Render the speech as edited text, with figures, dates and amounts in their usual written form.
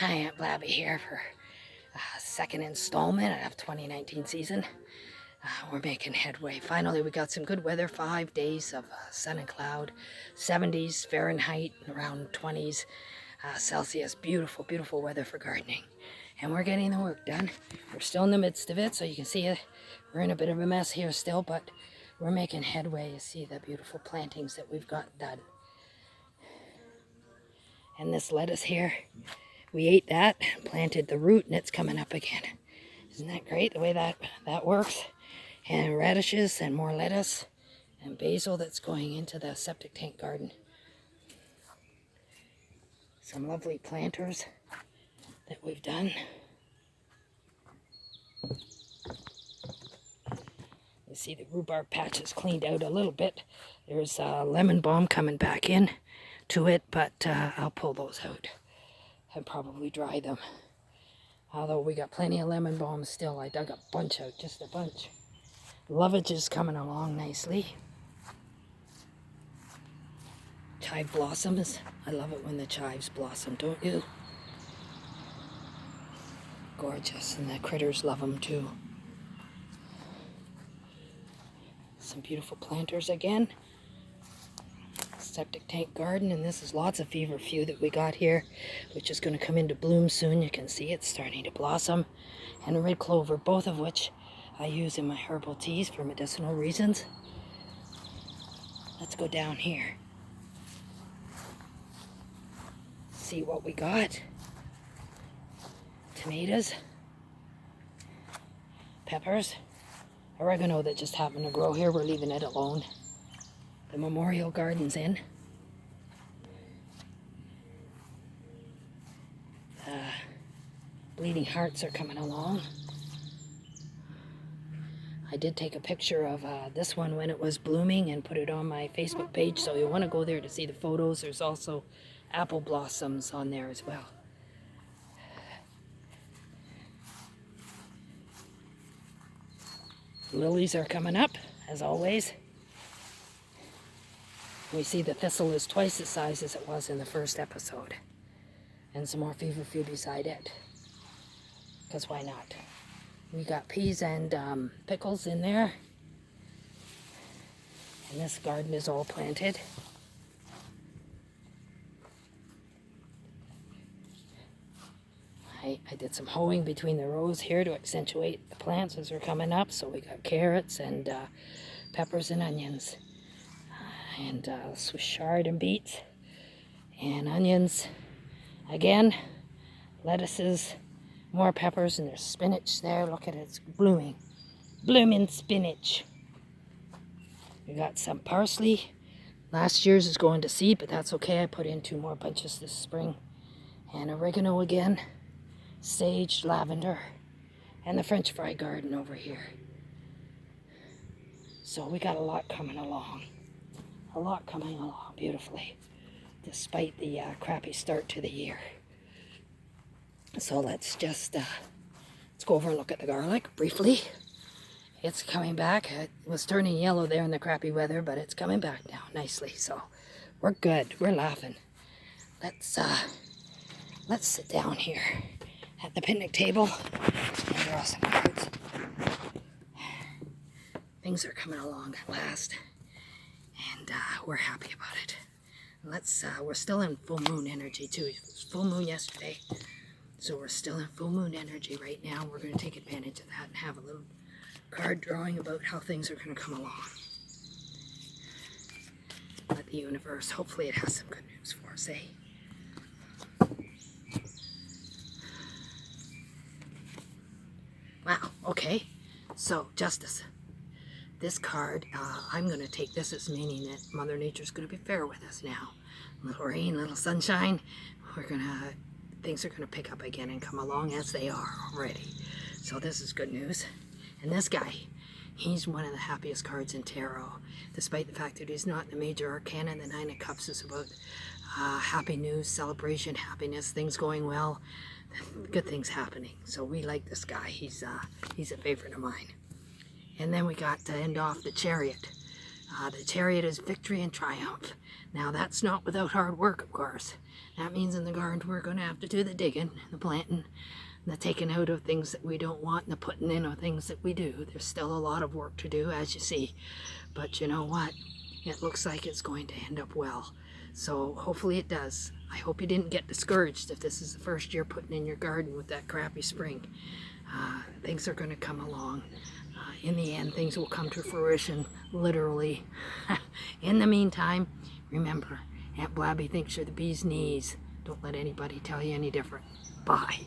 Hi, Aunt Blabby here for second installment of 2019 season. We're making headway. Finally, we got some good weather. 5 days of sun and cloud, 70s Fahrenheit, around 20s Celsius. Beautiful, beautiful weather for gardening. And we're getting the work done. We're still in the midst of it, so you can see it. We're in a bit of a mess here still, but we're making headway. You see the beautiful plantings that we've got done. And this lettuce here, we ate that, planted the root, and it's coming up again. Isn't that great, the way that works? And radishes and more lettuce and basil that's going into the septic tank garden. Some lovely planters that we've done. You see the rhubarb patch is cleaned out a little bit. There's lemon balm coming back in to it, but I'll pull those out and probably dry them. Although we got plenty of lemon balm still, I dug a bunch out, just a bunch. Lovage is coming along nicely. Chive blossoms. I love it when the chives blossom, don't you? Gorgeous, and the critters love them too. Some beautiful planters again. Septic tank garden, and this is lots of feverfew that we got here, which is going to come into bloom soon. You can see it's starting to blossom. And red clover, both of which I use in my herbal teas for medicinal reasons. Let's go down here. See what we got. Tomatoes, peppers, oregano that just happened to grow here. We're leaving it alone. The memorial garden's in. Bleeding hearts are coming along. I did take a picture of this one when it was blooming and put it on my Facebook page, so you'll want to go there to see the photos. There's also apple blossoms on there as well. Lilies are coming up, as always. We see the thistle is twice the size as it was in the first episode. And some more feverfew beside it. Because why not? We got peas and pickles in there. And this garden is all planted. I did some hoeing between the rows here to accentuate the plants as they're coming up. So we got carrots and peppers and onions. And Swiss chard and beets. And onions. Again, lettuces, more peppers, and there's spinach there. Look at it, it's blooming. Blooming spinach. We got some parsley. Last year's is going to seed, but that's okay. I put in 2 more bunches this spring. And oregano again. Sage, lavender, and the French fry garden over here. So we got a lot coming along. A lot coming along beautifully, despite the crappy start to the year. So let's just let's go over and look at the garlic briefly. It's coming back. It was turning yellow there in the crappy weather, but it's coming back now nicely. So we're good. We're laughing. Let's sit down here at the picnic table and draw some cards. Things are coming along at last, and we're happy about it. Let's we're still in full moon energy too. It was full moon yesterday, so we're still in full moon energy right now. We're going to take advantage of that and have a little card drawing about how things are going to come along. Let the universe, hopefully it has some good news for us, eh? Wow, okay. So, justice. This card, I'm going to take this as meaning that Mother Nature's going to be fair with us now. Little rain, little sunshine. Things are going to pick up again and come along as they are already. So this is good news. And this guy, he's one of the happiest cards in tarot. Despite the fact that he's not in the major arcana, the 9 of Cups is about happy news, celebration, happiness, things going well, good things happening. So we like this guy. He's a favorite of mine. And then we got to end off the Chariot. The chariot is victory and triumph. Now that's not without hard work, of course. That means in the garden we're going to have to do the digging, the planting, the taking out of things that we don't want, and the putting in of things that we do. There's still a lot of work to do, as you see. But you know what? It looks like it's going to end up well. So hopefully it does. I hope you didn't get discouraged if this is the first year putting in your garden with that crappy spring. Things are going to come along. In the end, things will come to fruition, literally. In the meantime, remember, Aunt Blabby thinks you're the bee's knees. Don't let anybody tell you any different. Bye.